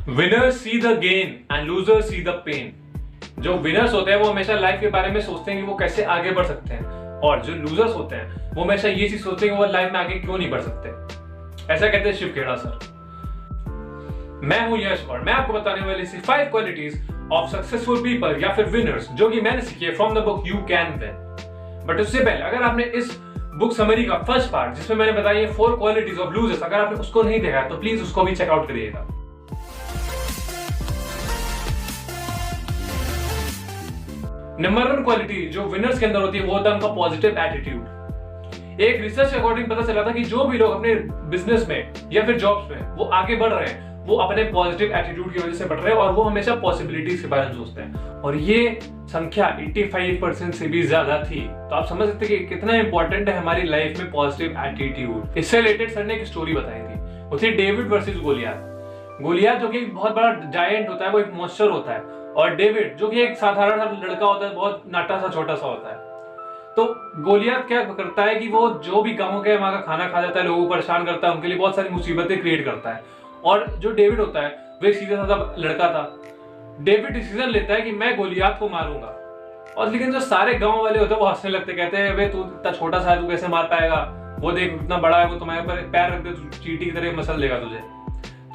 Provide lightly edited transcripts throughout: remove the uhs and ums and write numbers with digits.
Winners see the gain and losers see the pain. जो winners होते हैं वो हमेशा लाइफ के बारे में सोचते हैं कि वो कैसे आगे बढ़ सकते हैं, और जो लूजर्स होते हैं वो हमेशा ये चीज सोचते हैं कि वो लाइफ में आगे क्यों नहीं बढ़ सकते। ऐसा कहते हैं शिव खेड़ा सर। मैं हूं यश और मैं आपको बताने वाली सी 5 क्वालिटीज ऑफ सक्सेसफुल पीपल या फिर विनर्स जो कि मैंने सीखी है from the book you can win. But उससे पहले अगर आपने इस बुक समरी का फर्स्ट पार्ट जिसमें मैंने बताया ये 4 क्वालिटीज ऑफ लूजर्स, अगर आपने उसको नहीं देखा है तो प्लीज उसको भी चेकआउट करिएगा। नंबर 1 क्वालिटी जो विनर्स के अंदर होती है वो होता है उनका पॉजिटिव एटीट्यूड। एक रिसर्च के अकॉर्डिंग पता चला था कि जो भी लोग अपने बिजनेस में या फिर जॉब्स में वो आगे बढ़ रहे हैं वो अपने पॉजिटिव एटीट्यूड की वजह से बढ़ रहे हैं और वो हमेशा पॉसिबिलिटीज के बारे में सोचते हैं, और ये संख्या 85% से भी ज्यादा थी। तो आप समझ सकते हैं कि कितना इंपॉर्टेंट है हमारी लाइफ में पॉजिटिव एटीट्यूड। इससे रिलेटेड सर ने एक स्टोरी बताई थी, वो थी डेविड वर्सेस गोलियात। गोलियात जो कि एक बहुत बड़ा जायंट होता है, वो एक मॉन्स्टर होता है, और डेविड जो कि एक साधारण लड़का होता है, बहुत नाटा सा छोटा सा होता है। तो गोलियात क्या करता है कि वो जो भी गांव के वहां का खाना खा जाता है, लोगों को परेशान करता है, उनके लिए बहुत सारी मुसीबतें क्रिएट करता है। और जो डेविड होता है वो एक सीधा साधा लड़का था। डेविड डिसीजन लेता है कि मैं गोलियात को मारूंगा, और लेकिन जो सारे गांव वाले होते हैं वो हंसने लगते, कहते हैं वे तू इतना छोटा सा है, तू कैसे मार पाएगा, वो देख इतना बड़ा है, वो तुम्हारे ऊपर पैर रख दे चींटी की तरह मसल देगा तुझे।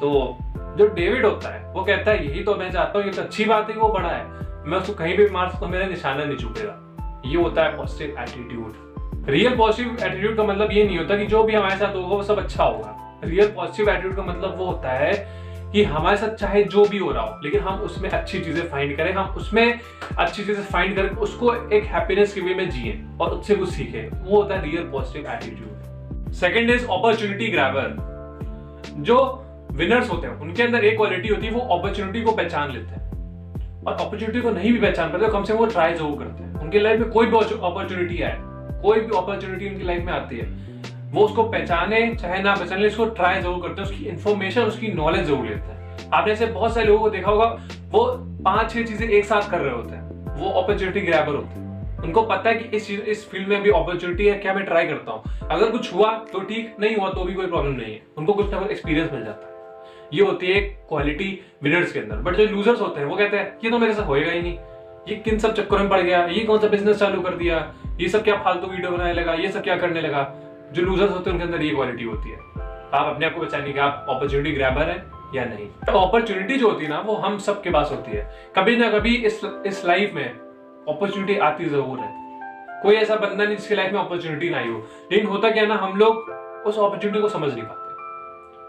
तो जो डेविड होता है वो कहता है यही तो मैं चाहता हूँ, ये तो अच्छी बात है कि वो बड़ा है, मैं उसको कहीं भी मार सकता हूँ, मेरा निशाना नहीं चूकेगा। ये होता है positive attitude. Real positive attitude का मतलब ये नहीं होता कि जो भी हमारे साथ होगा वो सब अच्छा होगा। रियल पॉजिटिव एटीट्यूड का मतलब वो होता है कि हमारे साथ चाहे जो भी हो रहा हो लेकिन हम उसमें अच्छी चीजें फाइंड करें, हम उसमें अच्छी चीजें फाइंड करके उसको एक हैप्पीनेस के वे में जिए और उससे कुछ सीखे। वो होता है real positive attitude. Second is opportunity grabber. जो विनर्स होते हैं उनके अंदर एक क्वालिटी होती है, वो अपॉर्चुनिटी को पहचान लेते हैं, और अपॉर्चुनिटी को नहीं भी पहचान पाते तो कम से कम वो ट्राई जरूर करते हैं। उनकी लाइफ में कोई भी अपॉर्चुनिटी आए, कोई भी अपॉर्चुनिटी उनकी लाइफ में आती है, वो उसको पहचाने चाहे ना पहचाने, उसको ट्राई जरूर करते हैं, उसकी इन्फॉर्मेशन उसकी नॉलेज जरूर लेते हैं। आपने ऐसे बहुत सारे लोगों को देखा होगा, वो 5-6 चीजें एक साथ कर रहे होते हैं, वो अपॉर्चुनिटी ग्रैबर होते हैं। उनको पता है कि इस फील्ड में भी अपॉर्चुनिटी है, क्या मैं ट्राई करता हूँ, अगर कुछ हुआ तो ठीक, नहीं हुआ तो भी कोई प्रॉब्लम नहीं है, उनको कुछ ना कुछ एक्सपीरियंस मिल जाता है। ये होती है क्वालिटी विनर्स के अंदर। बट जो लूजर्स होते हैं वो कहते हैं ये तो मेरे से होएगा ही नहीं, ये किन सब चक्करों में पड़ गया, ये कौन सा बिजनेस चालू कर दिया, ये सब क्या फालतू वीडियो बनाने लगा, ये सब क्या करने लगा। जो लूजर्स होते हैं उनके अंदर ये क्वालिटी होती है। आप अपने आप को पहचानिए कि आप अपॉर्चुनिटी ग्रैबर है या नहीं। तो अपॉर्चुनिटी जो होती है ना वो हम सबके पास होती है, कभी ना कभी इस लाइफ में अपॉर्चुनिटी आती जरूर है। कोई ऐसा बंदा नहीं जिसकी लाइफ में अपॉर्चुनिटी ना हो, लेकिन होता क्या ना, हम लोग उस अपॉर्चुनिटी को समझ नहीं पाते,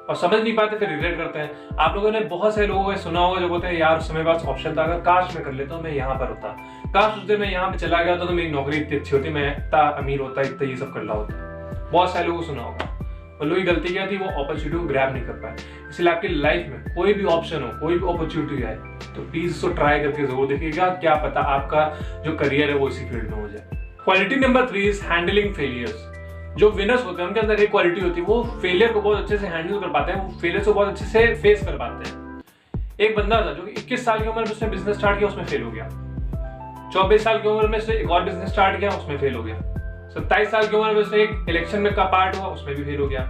और समझ नहीं पाते फिर रिग्रेट करते हैं। आप लोगों ने बहुत सारे लोगों को सुना होगा जो बोलते हैं यार उस समय पास ऑप्शन था, अगर काश मैं कर लेता हूँ, मैं यहाँ पर होता, काश उस दिन मैं यहाँ पे चला गया तो मेरी नौकरी इतनी अच्छी होती, मैं इतना अमीर होता, इतना ये सब कर रहा होता। बहुत सारे लोगों को सुना होगा। और लोगों की गलती क्या थी, वो अपॉर्चुनिटी को ग्रैब नहीं कर पाए। इसलिए आपकी लाइफ में कोई भी ऑप्शन हो, कोई भी अपॉर्चुनिटी आए तो प्लीज उसको ट्राई करके जरूर देखिएगा, क्या पता आपका जो करियर है वो इसी फील्ड में हो जाए। Quality number 3 is handling failures. जो विनर्स होते हैं उनके अंदर एक क्वालिटी होती है, वो फेलियर को बहुत अच्छे से हैंडल कर पाते हैं, वो फेलियर को बहुत अच्छे से फेस कर पाते हैं। एक बंदा था जो 21 साल की उम्र में उसने बिजनेस स्टार्ट किया, उसमें फेल हो गया। 24 साल की उम्र में उसने एक और बिजनेस स्टार्ट किया, उसमें फेल हो गया। 27 साल की उम्र में उसने एक इलेक्शन में का पार्ट हुआ, उसमें भी फेल हो गया।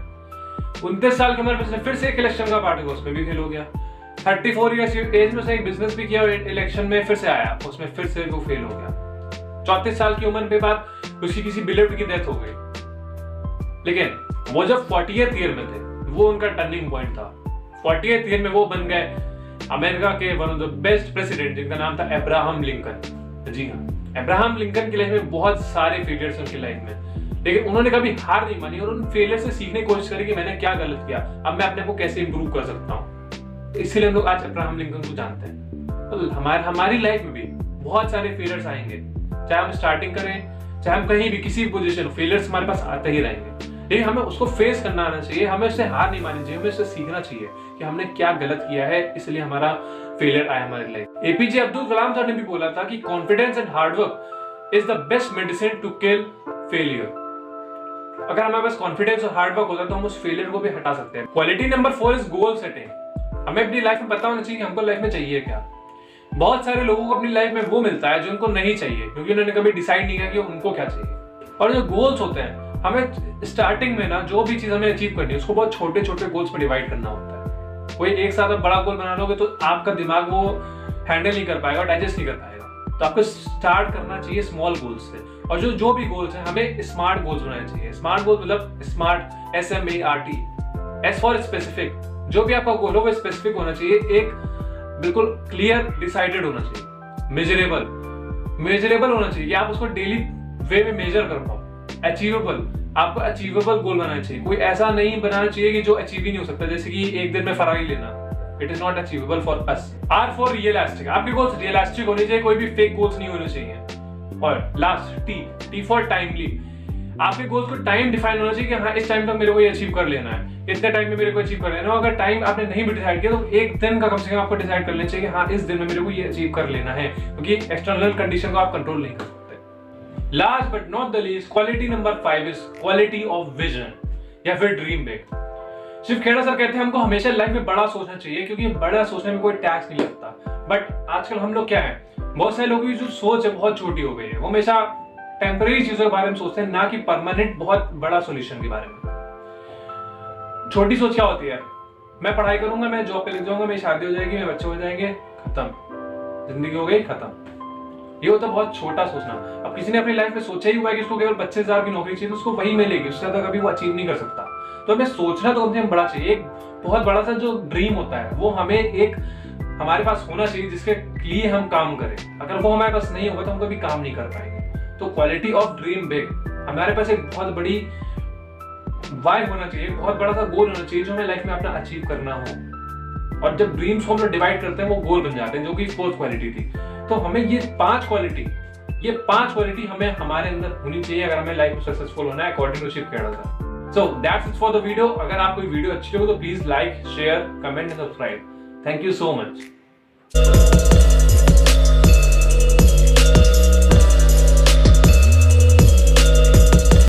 29 साल की उम्र में उसने फिर से एक इलेक्शन का पार्ट हुआ, उसमें भी फेल हो गया। 34 ईयर्स एज में उसने एक बिजनेस भी किया और इलेक्शन में फिर से आया, उसमें फिर से वो फेल हो गया। 34 साल की उम्र के बाद उसकी किसी बिलीव्ड की डेथ हो गई, लेकिन वो जब 40th ईयर में थे वो उनका टर्निंग पॉइंट था। 40th ईयर में वो बन गए अमेरिका के one of the best president, जिनका नाम था अब्राहम लिंकन। जी हाँ, अब्राहम लिंकन की लाइफ में बहुत सारे फेलियर्स उनकी लाइफ में, लेकिन उन्होंने कभी हार नहीं मानी और उन फेलियर से सीखने की कोशिश करी कि मैंने क्या गलत किया, अब मैं अपने को कैसे इंप्रूव कर सकता हूँ। इसीलिए हम लोग आज अब्राहम लिंकन को जानते हैं। तो हमारी लाइफ में भी बहुत सारे फेलियर्स आएंगे, चाहे हम स्टार्टिंग करें चाहे हम कहीं भी किसी पोजीशन, फेलियर्स हमारे पास आते ही रहेंगे, लेकिन हमें उसको फेस करना आना चाहिए, हमें उससे हार नहीं माननी चाहिए, हमें उससे सीखना चाहिए कि हमने क्या गलत किया है, इसलिए हमारा फेलियर आया हमारी लाइफ। एपीजे अब्दुल कलाम सर ने भी बोला था कि confidence and hard work is the best medicine to kill failure. अगर हमारे पास कॉन्फिडेंस और हार्डवर्क होता है तो हम उस फेलियर को भी हटा सकते हैं। Quality number 4 is goal setting. हमें अपनी लाइफ में पता होना चाहिए कि हमको लाइफ में चाहिए क्या। बहुत सारे लोगों को अपनी लाइफ में वो मिलता है जो उनको नहीं चाहिए, क्योंकि उन्होंने कभी डिसाइड नहीं किया कि उनको क्या चाहिए। और जो गोल्स होते हैं, हमें स्टार्टिंग में ना जो भी चीज हमें अचीव करनी है उसको बहुत छोटे छोटे गोल्स में डिवाइड करना होता है। कोई एक साथ आप बड़ा गोल बना लोगे तो आपका दिमाग वो हैंडल नहीं कर पाएगा, डाइजेस्ट नहीं कर पाएगा। तो आपको स्टार्ट करना चाहिए स्मॉल गोल्स से। और जो भी गोल्स हैं, हमें स्मार्ट गोल्स बनाने चाहिए। स्मार्ट गोल मतलब smart, SMART, S for specific. जो भी आपका गोल हो वो स्पेसिफिक होना चाहिए, एक बिल्कुल क्लियर डिसाइडेड होना चाहिए, मेजरेबल होना चाहिए, आप उसको डेली वे में मेजर कर पाओ। अचीवेबल, आपको अचीवेबल गोल बनाना चाहिए। कोई ऐसा नहीं बनाना चाहिए कि जो अचीव ही नहीं हो सकता, जैसे कि एक दिन में फरारी लेना। It is not achievable for us. R for realistic, आपके गोल्स रियलिस्टिक होने चाहिए, कोई भी फेक गोल्स नहीं होने चाहिए। और लास्ट T फॉर टाइमली, आपके गोल्स को टाइम डिफाइन होना चाहिए कि हाँ इस टाइम तक मेरे को ये अचीव कर लेना है, इतने टाइम में मेरे को अचीव कर लेना है। अगर टाइम आपने नहीं भी डिसाइड किया तो एक दिन का कम से कम आपको डिसाइड कर लेना चाहिए कि हाँ इस दिन में मेरे को ये अचीव कर लेना है, क्योंकि एक्सटर्नल कंडीशन को आप कंट्रोल नहीं कर सकते। Last but not the least, quality number 5 is quality of vision या फिर dream big. Shiv Khera sir कहते हैं हमको हमेशा लाइफ में बड़ा सोचना चाहिए, क्योंकि बड़ा सोचने में कोई टैक्स नहीं लगता। बट आजकल हम लोग क्या है, बहुत सारे लोगों की जो सोच है बहुत छोटी हो गई है। वो हमेशा टेम्पररी चीजों के बारे में सोचते हैं, ना कि परमानेंट बहुत बड़ा सॉल्यूशन के बारे में। छोटी सोच क्या होती है, मैं पढ़ाई करूंगा, मैं जॉब पे लग जाऊंगा, मेरी शादी हो जाएगी, मेरे बच्चे हो जाएंगे, खत्म, जिंदगी हो गई खत्म। ये होता है बहुत छोटा सोचना। अब किसी ने अपनी लाइफ में सोचा ही हुआ है कि उसको केवल 25,000 की नौकरी चाहिए तो उसको वही मिलेगी, उससे ज्यादा कभी वो अचीव नहीं कर सकता। तो हमें सोचना तो कम से कम बड़ा चाहिए। एक बहुत बड़ा सा जो ड्रीम होता है वो हमें एक हमारे पास होना चाहिए, जिसके लिए हम काम करें। अगर वो हमारे पास नहीं होगा तो हम कभी काम नहीं कर पाएंगे। तो क्वालिटी ऑफ ड्रीम बिग, हमारे पास एक बहुत बड़ी वाई होना चाहिए, बहुत बड़ा सा गोल होना चाहिए जो हमें लाइफ में अपना अचीव करना हो। और जब ड्रीम्स को हम लोग डिवाइड करते हैं वो गोल बन जाते हैं, जो कि फोर्थ क्वालिटी थी। तो हमें ये पांच क्वालिटी हमें हमारे अंदर होनी चाहिए अगर हमें लाइफ में सक्सेसफुल होना है, according to Shiv Khera sir. So that's it for the video. अगर आपको वीडियो अच्छी लगे तो please like, share, comment and subscribe. Thank you so much.